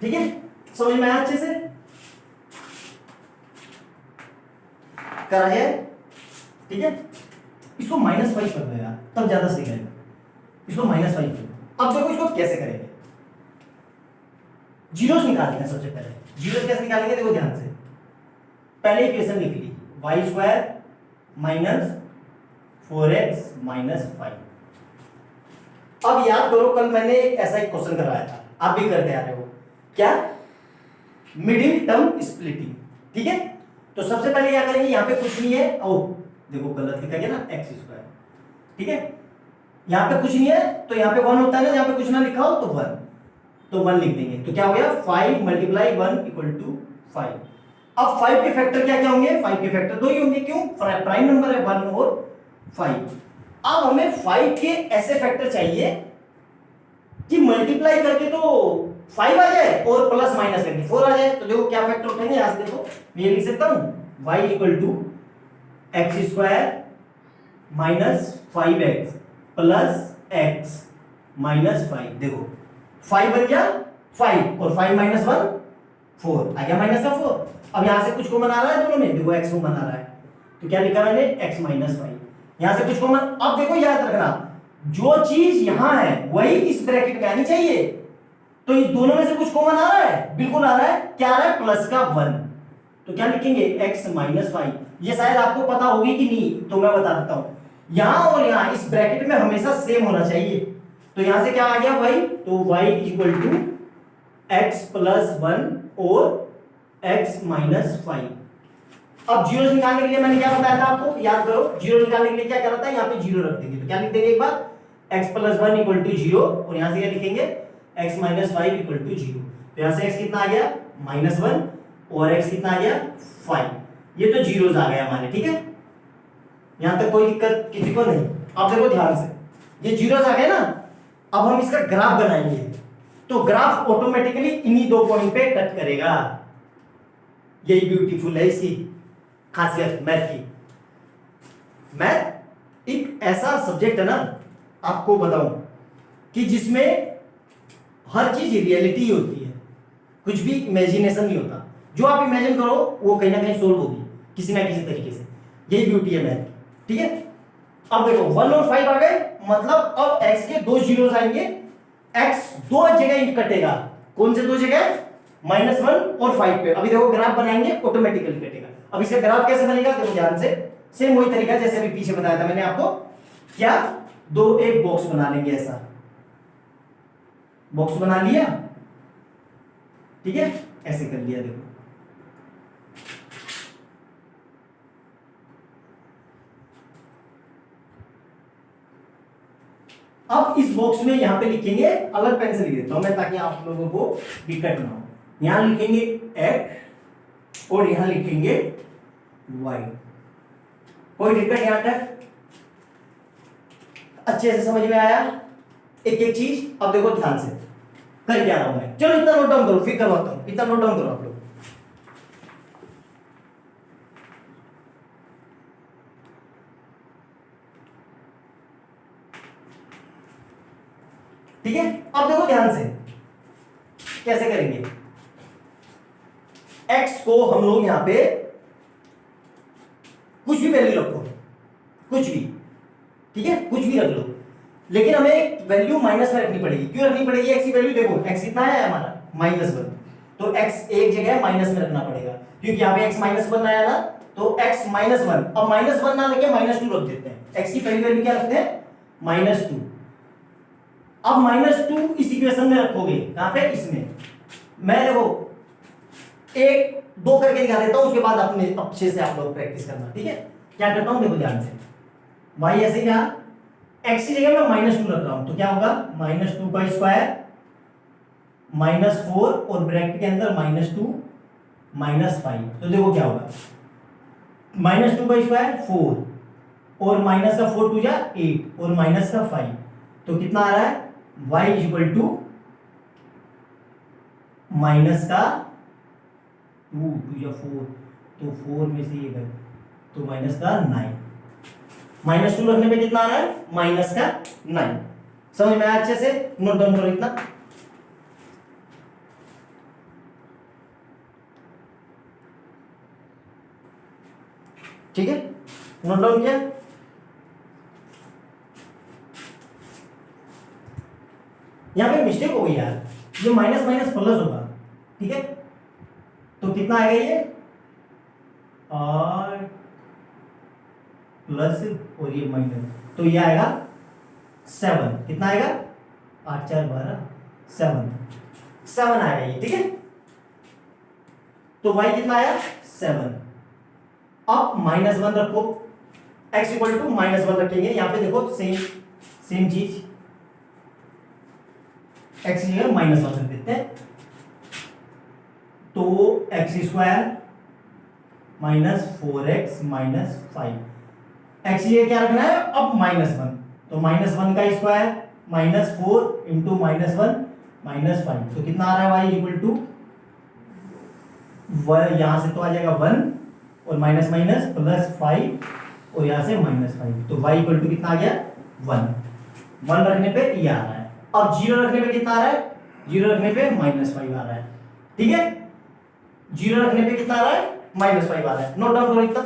ठीक है, समझ में आया अच्छे से, करा है। ठीक है, इसको -5 कर दो यार, तब ज्यादा सही रहेगा। इसको -5 कर दो। अब देखो इसको कैसे करेंगे, जीरोस निकालते हैं सबसे पहले। जीरोस कैसे निकालेंगे, देखो ध्यान से। पहले इक्वेशन लिख ली, y² - 4x - 5। अब याद करो, कल मैंने ऐसा एक क्वेश्चन करवाया था, आप भी करते आ रहे हो, क्या, मिडिल टर्म स्प्लिटिंग। ठीक है, तो सबसे पहले क्या करेंगे, यहां पे कुछ नहीं है, ओ देखो गलत लिखा गया ना, x²। ठीक है, यहां पे कुछ नहीं है तो यहां पे 1 होता है ना, यहां पे कुछ ना लिखा हो तो 1, तो 1 लिख देंगे। तो क्या हो गया, 5 × 1 = 5। अब 5 के फैक्टर क्या क्या होंगे, 5 के फैक्टर 2 ही होंगे, क्यों, प्राइम नंबर है 1 और 5। अब हमें 5 के ऐसे फैक्टर चाहिए कि मल्टीप्लाई करके तो 5 आ जाए और प्लस माइनस करके 4 आ जाए। तो देखो क्या फैक्टर उठेंगे, यहां से देखो, मैं ये लिख सकता हूं, y = x² - 5x + x - 5। देखो 5 बन गया 5 और 5 - 1 4 आ गया, माइनस का 4। अब यहां से कुछ कॉमन आ रहा है दोनों में, देखो x कॉमन आ रहा है, तो क्या लिखा मैंने, x - 5। यहां से कुछ कॉमन, अब देखो याद रखना, जो चीज यहां है वही इस ब्रैकेट में आनी चाहिए। तो इस दोनों में से कुछ कॉमन आ रहा है, बिल्कुल आ रहा है, क्या आ रहा है, प्लस का 1। तो क्या लिखेंगे, x - 5। ये शायद आपको पता होगी कि नहीं, तो मैं बता देता हूं, यहां और यहां इस ब्रैकेट में हमेशा सेम होना चाहिए। तो यहां से क्या आ गया y, तो y = x + 1 और x - 5। अब जीरो निकालने के लिए मैंने क्या बताया था आपको, याद करो, जीरो निकालने के लिए क्या करना था, यहाँ पे जीरो रख देंगे। तो क्या लिख देंगे, एक बार x + 1 = 0 और यहां से क्या लिखेंगे, x - 5 = 0। तो यहां से x कितना आ गया, -1 और x कितना आ गया, 5। ये तो जीरोस आ गए हमारे। ठीक है, यहां तक कोई दिक्कत किसी को नहीं। अब देखो ध्यान से, ये जीरोस आ गए ना, अब हम इसका ग्राफ बनाएंगे। तो ग्राफ ऑटोमेटिकली इन्हीं 2 पॉइंट पे कट करेगा। यही ब्यूटीफुल है इसकी खासियत मैथ की। मैथ एक ऐसा सब्जेक्ट है ना, आपको बताऊं, कि जिसमें हर चीज रियलिटी होती है, कुछ भी इमेजिनेशन नहीं होता। जो आप इमेजिन करो वो कहीं ना कहीं सोल्व होगी किसी ना किसी तरीके से। यही ब्यूटी है मैथ। ठीक है, अब देखो 1 और 5 आ गए, मतलब अब x के 2 जीरोस आएंगे, x 2 जगह कटेगा। कौन से 2 जगह, -1 और 5 पे। अभी देखो ग्राफ बनाएंगे, ऑटोमेटिकली कटेगा। अब इसका ग्राफ कैसे बनेगा, देखो ध्यान से, सेम वही तरीका जैसे अभी पीछे बताया था मैंने आपको। क्या, एक बॉक्स बना लेंगे, ऐसा बॉक्स बना लिया। ठीक है, ऐसे कर लिया, देखो अब इस बॉक्स में यहां पे लिखेंगे, अलग पेन से लिख देता हूं मैं ताकि आप लोगों को दिक्कत ना हो। यहां लिखेंगे x और यहां लिखेंगे y। कोई दिक्कत यहां तक अच्छे से समझ में आया, एक एक चीज। अब देखो ध्यान से कर क्या रहा हूं मैं, चलो इतना नोट डाउन करो, फिर करवाता हूं, इतना नोट डाउन करो आप लोग। ठीक है, अब देखो ध्यान से कैसे करेंगे। x को हम लोग यहां पे कुछ भी वैल्यू रखो, कुछ भी, ठीक है, कुछ भी रख लो, लेकिन हमें वैल्यू माइनस में रखनी पड़ेगी। क्यों रखनी पड़ेगी, x की वैल्यू देखो, x कितना है हमारा, -1, तो x एक जगह माइनस में रखना पड़ेगा, क्योंकि यहां पे x -1 आया ना, तो x -1, अब -1 ना लेके -2 रख देते हैं। x की पहली वैल्यू क्या रखते हैं, -2। अब -2 इस इक्वेशन में रखोगे, कहां पे, इसमें। मैं देखो एक दो करके दिखा देता हूं, उसके बाद अपने अच्छे से आप लोग प्रैक्टिस करना, ठीक है। क्या करता हूं, देखो ध्यान से, y ऐसे ही रहा, x की जगह मैं -2 रख रहा हूं, तो क्या होगा, -2 का स्क्वायर -4 और ब्रैकेट के अंदर -2 -5। तो देखो क्या होगा, -2 का स्क्वायर 4 और माइनस का 4 2 जा 8 और माइनस का 5, तो कितना आ रहा है, y इक्वल टू माइनस का 2 2 या 4, तो 4 में से ये गए तो माइनस का 9, -2 रखने पे कितना आ रहा है, माइनस का 9। समझ में आया अच्छे से, नोट डाउन करो इतना। ठीक है, नोट डाउन किया। यहां पे मिस्टेक हो गई यार, ये माइनस माइनस प्लस होगा, ठीक है। तो कितना आएगा ये, और प्लस और ये माइनस, तो ये आएगा 7। कितना आएगा, 8 4 12 7 आएगा ये, ठीक है। तो y कितना आया, 7। अब -1 रखो, x इक्वल टू -1 रखेंगे, यहां पे देखो सेम चीज, x की जगह -1 रख देते हैं, तो x स्क्वायर -4x -5, x की जगह क्या रखना है, अब -1, तो -1 का स्क्वायर -4 इंटू -1 -5, तो कितना आ रहा है, y इक्वल टू, यहां से तो आ जाएगा 1 और माइनस माइनस प्लस 5 और यहां से -5, तो y इक्वल टू कितना आ गया, 1 रखने पे ये आ रहा है। अब 0 रखने पे कितना आ रहा है, 0 रखने पे -5 आ रहा है, ठीक है। 0 रखने पे कितना आ रहा है, -5 आ रहा है। नोट डाउन करो इतना।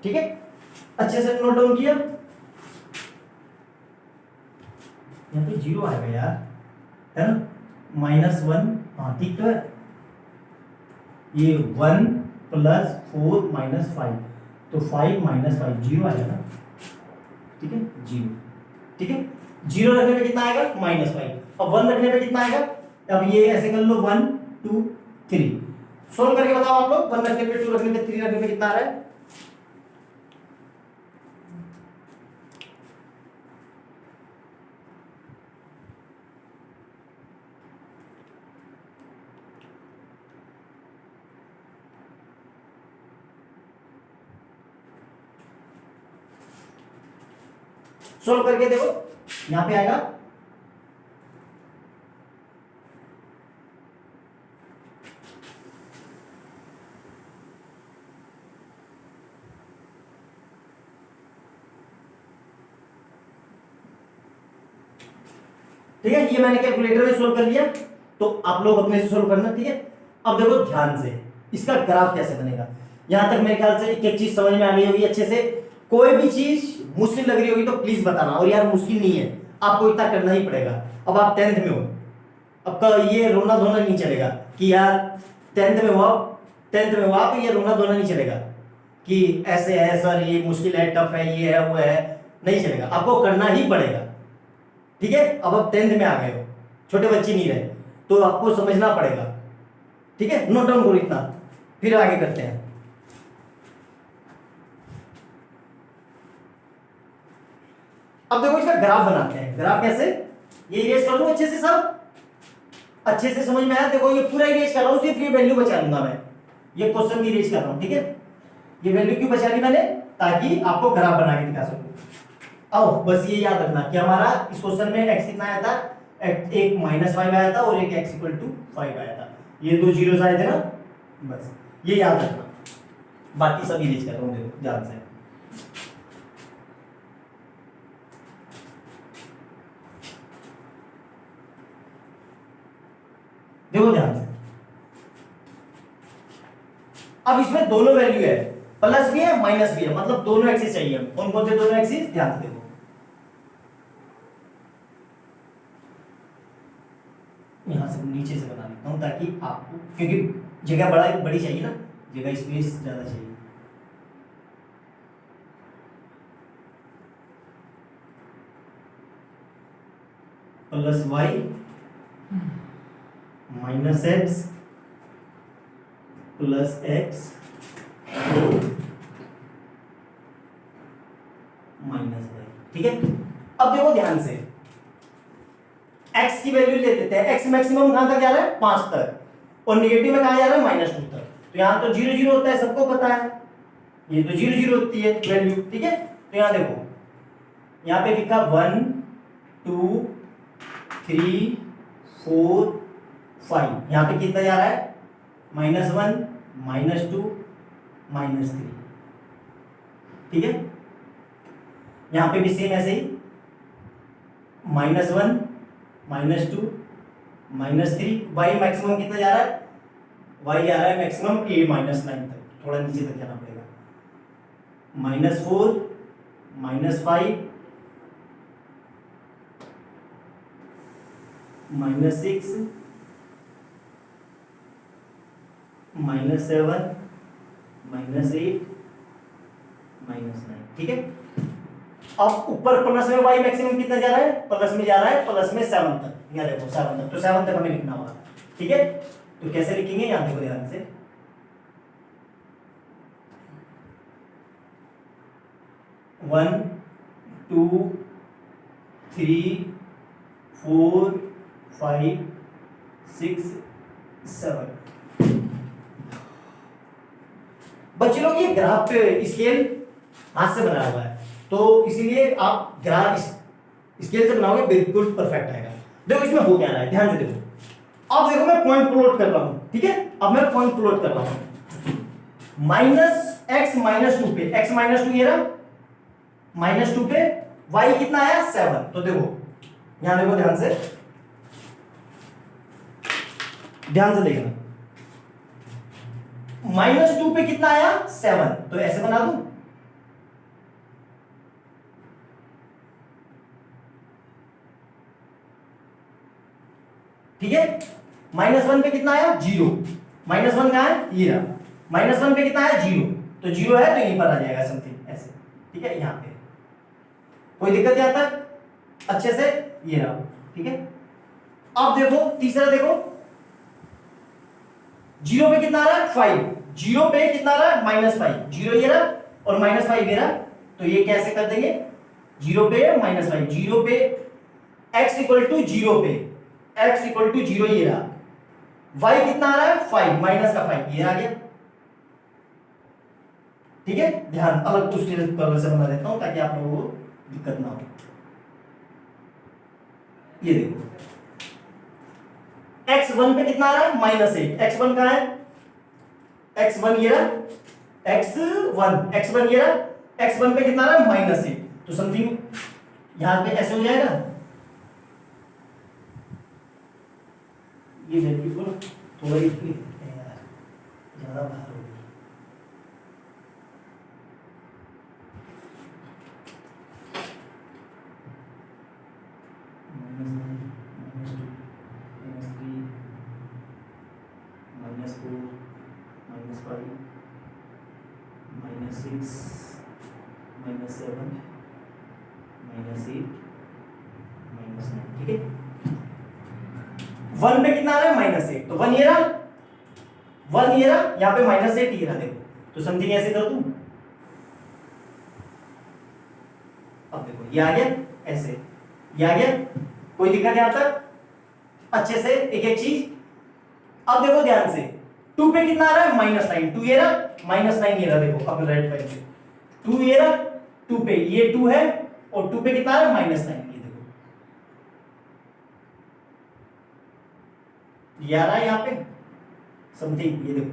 ठीक है, अच्छे से नोट डाउन किया। यहाँ पे 0 आएगा यार, है ना, -1, हाँ ठीक तो है, ये 1 + 4 - 5, तो 5 - 5 0 आएगा ना, ठीक है, 0, ठीक है। 0 रखने पे कितना आएगा, -5, अब 1 रखने पे कितना आएगा, अब ये ऐसे कर लो 1 2 3, सोल्व करके बताओ आप लोग, 1 रखने पे 2 रखने पे 3 रखने पे कितना आ रहा है, सोल्व करके देखो, यहां पे आएगा ठीक है। ये मैंने कैलकुलेटर में सोल्व कर लिया, तो आप लोग अपने से सोल्व करना, ठीक है। अब देखो ध्यान से, इसका ग्राफ कैसे बनेगा। यहां तक मेरे ख्याल से एक एक चीज समझ में आ गई होगी अच्छे से। कोई भी चीज मुश्किल लग रही होगी तो प्लीज बताना, और यार मुश्किल नहीं है, आपको इतना करना ही पड़ेगा। अब आप 10th में हो, अब ये रोना धोना नहीं चलेगा कि यार 10th में हुआ, 10th में हुआ, तो ये रोना धोना नहीं चलेगा कि ऐसे है सर, ये मुश्किल है, टफ है, ये है, वो है, नहीं चलेगा, आपको करना ही पड़ेगा, ठीक है। अब आप 10th में आ गए हो, छोटे बच्चे नहीं रहे, तो आपको समझना पड़ेगा, ठीक है। नोट डाउन करो इतना, फिर आगे करते हैं। अब देखो इसका ग्राफ बनाते हैं। ग्राफ कैसे, ये इरेज कर दूं अच्छे से, सब अच्छे से समझ में आया। देखो ये पूरा इरेज कर रहा हूं, सिर्फ ये वैल्यू बचा लूंगा मैं, ये क्वेश्चन की इरेज कर रहा हूं, ठीक है। ये वैल्यू क्यों बचा ली मैंने, ताकि आपको ग्राफ बना के दिखा सकूं। अब बस ये याद रखना कि हमारा इस क्वेश्चन में x कितना आया था, एक -5 आया था और एक x = 5 आया था, ये दो जीरोस आए थे ना, बस ये याद रखना। बाकी सब इरेज कर रहा हूं, देखो ध्यान से। देखो ध्यान से, अब इसमें दोनों वैल्यू है, प्लस भी है माइनस भी है, मतलब दोनों एक्सिस चाहिए। कौन कौन से दोनों एक्सिस, ध्यान से देखो। यहाँ से नीचे से बना लेता हूँ ताकि आपको, क्योंकि जगह बड़ी चाहिए ना, जगह स्पेस ज़्यादा चाहिए। Plus y minus x plus x minus y. ठीक है, अब देखो ध्यान से, x की वैल्यू ले लेते हैं। x मैक्सिमम कहां तक जा रहा है? 5 तक, और नेगेटिव में कहां जा रहा है? -2 तक। तो यहां तो 0 0 होता है, सबको पता है, ये तो 0 0 होती है वैल्यू। ठीक है, तो यहां देखो, यहां पे लिखा 1 2 3 4 5, यहां पे कितना जा रहा है? -1 -2 -3। ठीक है, यहां पे भी सेम ऐसे ही, -1 -2 -3। वाई मैक्सिमम कितना जा रहा है? वाई जा रहा है मैक्सिमम -9 तक, थोड़ा नीचे तक जाना पड़ेगा। -4 -5 -6 -7 -8 -9। ठीक है, अब ऊपर प्लस में वाई मैक्सिमम कितना जा रहा है? प्लस में जा रहा है, प्लस में 7 तक। यहाँ देखो 7 तक, तो 7 तक हमें लिखना होगा। ठीक है, तो कैसे लिखेंगे? यहाँ देखो ध्यान से, 1 2 3 4 5 6 7। बच्चे लोग, ये ग्राफ पे स्केल हाथ से बनाया हुआ है, तो इसीलिए आप ग्राफ स्केल से बनाओगे बिल्कुल परफेक्ट आएगा। देखो इसमें हो क्या रहा है, ध्यान से देखो। अब देखो मैं पॉइंट प्लॉट कर रहा हूं। ठीक है, अब मैं पॉइंट प्लॉट कर रहा हूं -x -2 पे, x -2 ये रहा, -2 पे y कितना आया? 7। तो देखो, यहां देखो ध्यान से, देखना, -2 पे कितना आया? 7। तो ऐसे बना दूं, ठीक है। -1 पे कितना आया? 0। -1 कहां है? ये रहा। -1 पे कितना है? 0। तो 0 है तो यहीं पर आ जाएगा समथिंग ऐसे। ठीक है, यहां पे कोई दिक्कत यहां तक? अच्छे से, ये रहा। ठीक है, अब देखो तीसरा, देखो 0 पे कितना आ रहा है? 5। 0 पे कितना आ रहा है? -5। 0 ये रहा और -5 ये रहा, तो ये कैसे कर देंगे? 0 पे -5, 0 पे x इक्वल टू 0 पे x इक्वल टू 0 ये रहा, y कितना आ रहा है? 5, माइनस का 5 ये आ गया। ठीक है, ध्यान, अलग दूसरे कलर से बना देता हूं ताकि आप लोगों को दिक्कत ना हो। ये देखो, x1 पे कितना आ रहा है? -8। x1 कहां है? x1 ये रहा, x1 ये रहा, x1 पे कितना आ रहा है? -8। तो समथिंग यहां पे ऐसे हो जाएगा, ये वैल्यू को थोड़ा इतनी यार ज्यादा बाहर हो गई। ठीक है, 1 पे कितना आ रहा है? -8। तो 1 ये रहा, 1 ये रहा, यहां पे -8 ये रहा। देखो, तो समथिंग ऐसे कर दूं, अब देखो ये आ गया, ऐसे ये आ गया। कोई दिक्कत यहां तक? अच्छे से एक एक चीज। अब देखो ध्यान से, 2 पे कितना आ रहा है? -9। 2 ये रहा, -9 ये रहा। देखो अब राइट साइड पे 2 ये रहा, 2 पे ये 2 है, और 2 पे कितना आ रहा है? -9। ये देखो, ये आ रहा है यहां पे समथिंग, ये देखो।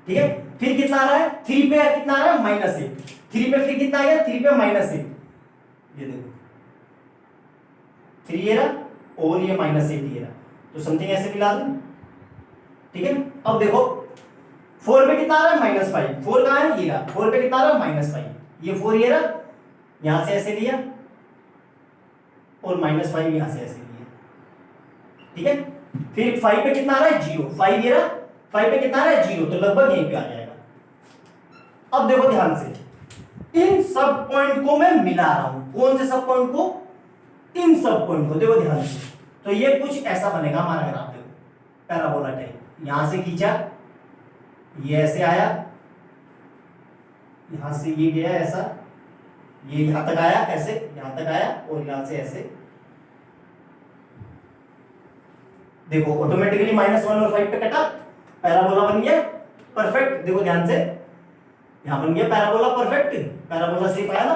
ठीक है, फिर कितना आ रहा है? 3 पे कितना आ रहा है? -8। 3 पे फिर कितना आ गया? 3 पे -8। ये देखो, 3 ये रहा और ये -8 ये रहा, तो समथिंग ऐसे मिला दूं। ठीक है, अब देखो 4 पे कितना आ रहा है? -5। 4 कहां है? ये रहा। 4 पे कितना आ रहा है? -5। ये 4 ये रहा, यहां से ऐसे लिया और -5 यहां से ऐसे लिया। ठीक है, फिर 5 पे कितना आ रहा है 0, 5 ये रहा, 5 पे कितना आ रहा है 0, तो लगभग यहीं पे आ जाएगा। अब देखो ध्यान से, इन सब पॉइंट को मैं मिला रहा हूं, कौन से सब पॉइंट को, इन सब पॉइंट को, देखो ध्यान से, तो ये कुछ ऐसा बनेगा हमारा ग्राफ, देखो पैराबोला टाइप, यहां से खींचा, ये ऐसे आया, यहां से ये गया ऐसा, ये यहां तक आया ऐसे, यहां तक आया, और यहां से ऐसे, देखो ऑटोमेटिकली -1 और 5 पे कटा, पैराबोला बन गया परफेक्ट। देखो ध्यान से, यहां बन गया पैराबोला परफेक्ट, पैराबोला शेप आया ना,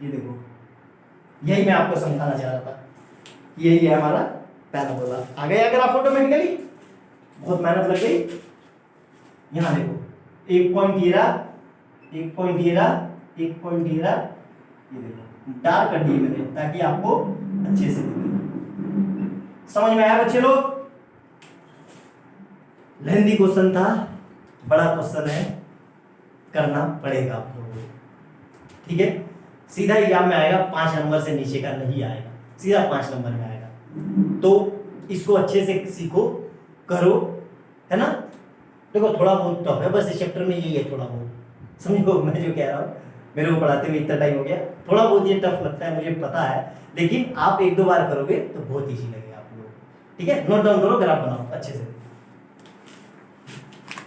ये देखो, यही मैं आपको समझाना चाह रहा था, यही है हमारा पैराबोला। आ गया ग्राफ ऑटोमेटिकली, बहुत मेहनत लग गई। यहां देखो, एक पॉइंट ये रहा, एक पॉइंट ये रहा, एक पॉइंट ये रहा, ये देखो डार्क कर दिए मैंने ताकि आपको अच्छे से दिखे। समझ में आया बच्चे लोग? लेंथी क्वेश्चन था, बड़ा क्वेश्चन है, करना पड़ेगा आप लोगों को, ठीक है। सीधा एग्जाम में आएगा, 5 नंबर से नीचे का नहीं आएगा, सीधा 5 नंबर में आएगा। तो इसको अच्छे से सीखो, करो, है ना। देखो थोड़ा बहुत टफ है, बस इस चैप्टर में यही है, थोड़ा बहुत समझो मैं जो कह रहा हूँ, मेरे को पढ़ाते हुए इतना टाइम हो गया, थोड़ा बहुत ये टफ लगता है मुझे पता है, लेकिन आप 1-2 बार करोगे तो बहुत ईजी लगेगा आप लोग, ठीक है। नोट डाउन करो, ग्राफ बनाओ अच्छे से।